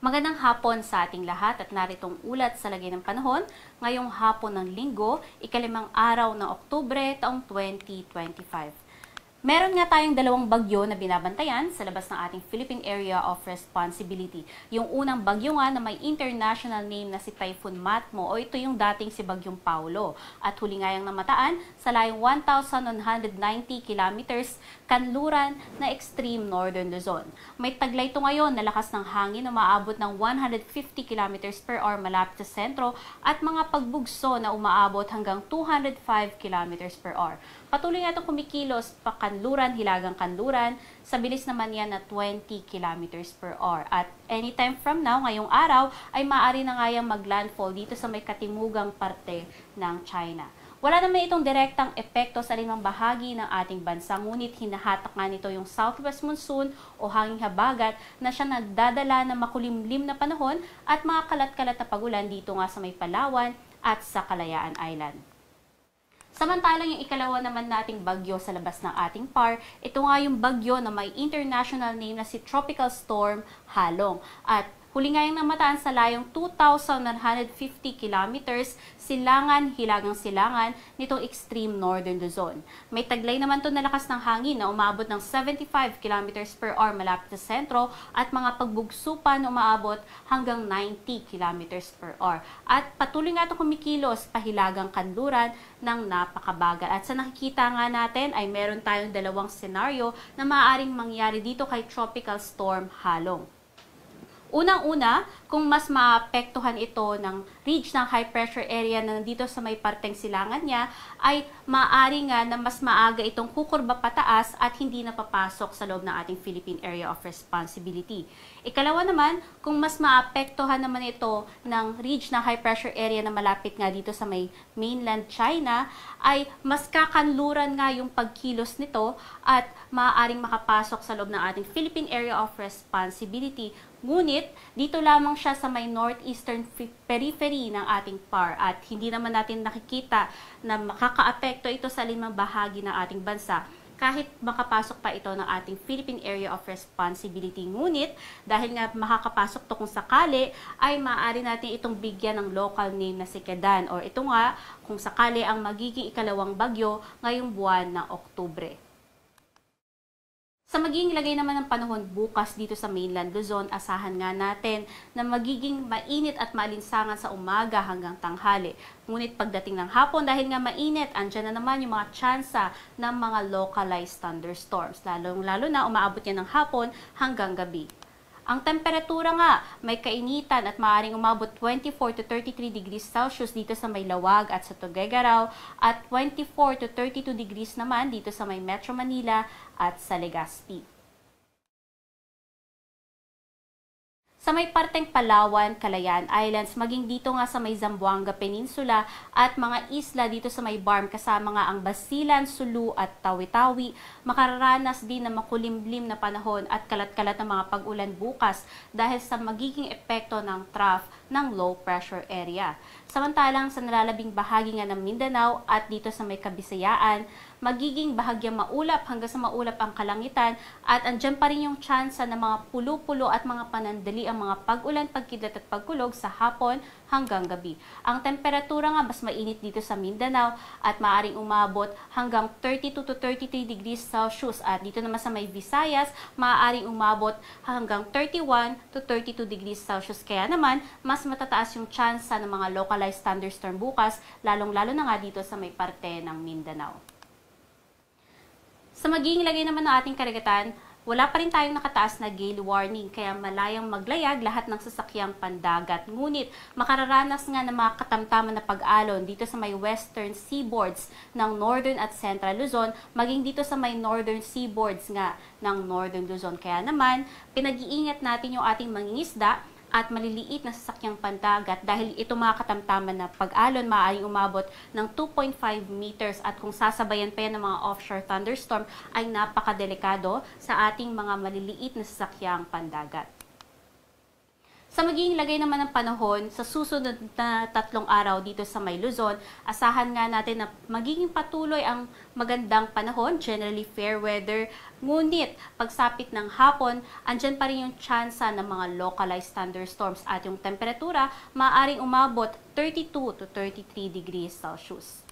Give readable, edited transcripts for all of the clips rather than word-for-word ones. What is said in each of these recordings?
Magandang hapon sa ating lahat at naritong ulat sa lagay ng panahon ngayong hapon ng Linggo, ikalimang araw ng Oktubre taong 2025. Meron nga tayong dalawang bagyo na binabantayan sa labas ng ating Philippine Area of Responsibility. Yung unang bagyo nga na may international name na si Typhoon Matmo o ito yung dating si Bagyong Paulo. At huli nga yung namataan sa layong 1,190 kilometers kanluran na extreme northern Luzon. May taglay ito ngayon na lakas ng hangin na umaabot ng 150 kilometers per hour malapit sa sentro at mga pagbugso na umaabot hanggang 205 kilometers per hour. Patuloy nga itong kumikilos pa kanluran, hilagang kanluran, sa bilis naman yan na 20 kilometers per hour. At anytime from now, ngayong araw, ay maaari na nga yung maglandfall dito sa may katimugang parte ng China. Wala naman itong direktang epekto sa alinmang bahagi ng ating bansa, ngunit hinahatak nga nito yung southwest monsoon o hanging habagat na siya nagdadala ng makulimlim na panahon at mga kalat-kalat na pagulan dito nga sa may Palawan at sa Kalayaan Island. Samantalang yung ikalawa naman nating bagyo sa labas ng ating PAR, ito nga yung bagyo na may international name na si Tropical Storm Halong. At huli nga yung namataan sa layong 2,150 kilometers, hilagang silangan nitong extreme northern Luzon. May taglay naman to na lakas ng hangin na umabot ng 75 kilometers per hour malapit sa sentro at mga pagbugso pa na umaabot hanggang 90 kilometers per hour. At patuloy nga ito kumikilos pahilagang kanluran ng napakabagal. At sa nakikita nga natin ay meron tayong dalawang senaryo na maaaring mangyari dito kay Tropical Storm Halong. Unang-una, kung mas maapektuhan ito ng ridge ng high pressure area na nandito sa may parteng silangan niya, ay maaari nga na mas maaga itong kukurba pataas at hindi na papasok sa loob ng ating Philippine Area of Responsibility. Ikalawa naman, kung mas maapektuhan naman ito ng ridge ng high pressure area na malapit nga dito sa may mainland China, ay mas kakanluran nga yung pagkilos nito at maaaring makapasok sa loob ng ating Philippine Area of Responsibility. Ngunit, dito lamang siya sa may northeastern periphery ng ating PAR at hindi naman natin nakikita na makakaapekto ito sa alinmang bahagi ng ating bansa kahit makapasok pa ito ng ating Philippine Area of Responsibility. Ngunit, dahil nga makakapasok to kung sakali, ay maaari natin itong bigyan ng local name na si Kedan or ito nga kung sakali ang magiging ikalawang bagyo ngayong buwan ng Oktubre. Sa magiging lagay naman ng panahon bukas dito sa mainland Luzon, asahan nga natin na magiging mainit at maalinsangan sa umaga hanggang tanghali. Ngunit pagdating ng hapon, dahil nga mainit, andyan na naman yung mga tsansa ng mga localized thunderstorms. Lalo na umaabot yan ng hapon hanggang gabi. Ang temperatura nga, may kainitan at maaaring umabot 24 to 33 degrees Celsius dito sa may Lawag at sa Tuguegarao at 24 to 32 degrees naman dito sa may Metro Manila at sa Legazpi. Sa may parteng Palawan, Kalayaan Islands, maging dito nga sa may Zamboanga Peninsula at mga isla dito sa may Barm kasama nga ang Basilan, Sulu at Tawi-Tawi, makararanas din ng makulimlim na panahon at kalat-kalat na mga pag-ulan bukas dahil sa magiging epekto ng trough ng low pressure area. Samantalang sa nalalabing bahagi nga ng Mindanao at dito sa may Kabisayaan, magiging bahagyang maulap hanggang sa maulap ang kalangitan at andyan pa rin yung tsansa ng mga pulo-pulo at mga panandali ang mga pag-ulan, pagkidlat at pagkulog sa hapon hanggang gabi. Ang temperatura nga mas mainit dito sa Mindanao at maaaring umabot hanggang 32 to 33 degrees Celsius at dito naman sa may Visayas, maaaring umabot hanggang 31 to 32 degrees Celsius. Kaya naman, mas matataas yung tsansa ng mga localized thunderstorm bukas, lalong-lalo na nga dito sa may parte ng Mindanao. Sa magiging lagay naman ng ating karagatan, wala pa rin tayong nakataas na gale warning kaya malayang maglayag lahat ng sasakyang pandagat. Ngunit makararanas nga ng mga katamtaman na pag-alon dito sa may western seaboards ng northern at central Luzon, maging dito sa may northern seaboards nga ng northern Luzon. Kaya naman, pinag-iingat natin yung ating mangingisda at maliliit na sasakyang pandagat dahil ito mga katamtaman na pag-alon maaaring umabot ng 2.5 meters at kung sasabayan pa yan ng mga offshore thunderstorm ay napakadelikado sa ating mga maliliit na sasakyang pandagat. Sa magiging lagay naman ng panahon sa susunod na 3 araw dito sa may Luzon, asahan nga natin na magiging patuloy ang magandang panahon, generally fair weather. Ngunit pagsapit ng hapon, andyan pa rin yung tsansa ng mga localized thunderstorms at yung temperatura maaaring umabot 32 to 33 degrees Celsius.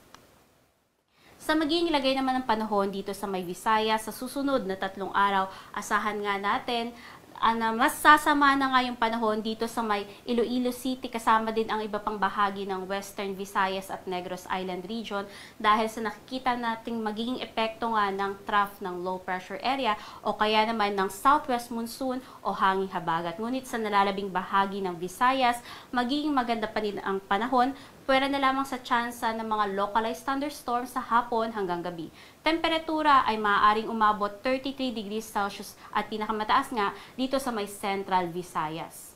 Sa magiging lagay naman ng panahon dito sa may Visayas sa susunod na 3 araw, asahan nga natin na mas sasama na nga yung panahon dito sa may Iloilo City, kasama din ang iba pang bahagi ng Western Visayas at Negros Island region dahil sa nakikita nating magiging epekto nga ng trough ng low pressure area o kaya naman ng southwest monsoon o hanging habagat. Ngunit sa nalalabing bahagi ng Visayas, magiging maganda pa rin ang panahon, pwera na lamang sa tsansa ng mga localized thunderstorms sa hapon hanggang gabi. Temperatura ay maaaring umabot 33 degrees Celsius at pinakamataas nga dito sa may Central Visayas.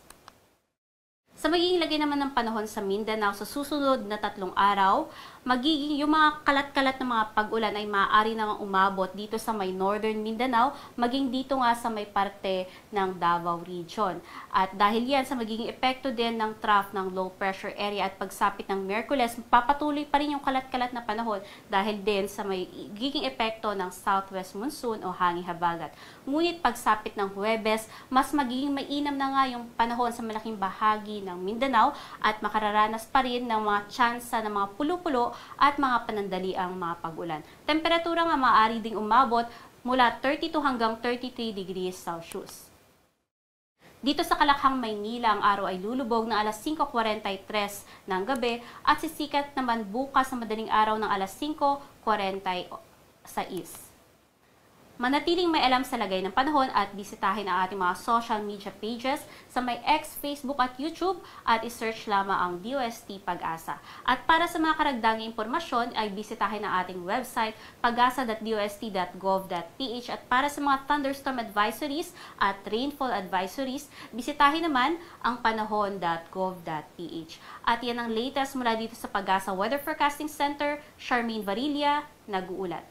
Sa magiging lagay naman ng panahon sa Mindanao sa susunod na 3 araw, magiging yung mga kalat-kalat na mga pag-ulan ay maaari namang umabot dito sa may Northern Mindanao, maging dito nga sa may parte ng Davao Region. At dahil yan sa magiging epekto din ng trough ng low pressure area at pagsapit ng Miyerkules, papatuloy pa rin yung kalat-kalat na panahon dahil din sa may giging epekto ng southwest monsoon o hanging habagat. Ngunit pagsapit ng Huwebes, mas magiging mainam na nga yung panahon sa malaking bahagi ng Mindanao at makararanas pa rin ng mga tsansa ng mga pulo-pulo at mga panandaliang mga pag-ulan. Temperatura nga maaari ding umabot mula 32 hanggang 33 degrees Celsius. Dito sa Kalakhang, Maynila, ang araw ay lulubog ng alas 5:43 ng gabi at sisikat naman bukas sa madaling araw ng alas 5:46. Manatiling may alam sa lagay ng panahon at bisitahin ang ating mga social media pages sa may X, Facebook at YouTube at isearch lamang ang DOST Pag-asa. At para sa mga karagdagang impormasyon ay bisitahin ang ating website pagasa.dost.gov.ph at para sa mga thunderstorm advisories at rainfall advisories, bisitahin naman ang panahon.gov.ph. At yan ang latest mula dito sa Pag-asa Weather Forecasting Center. Charmaine Varilla, nag-uulat.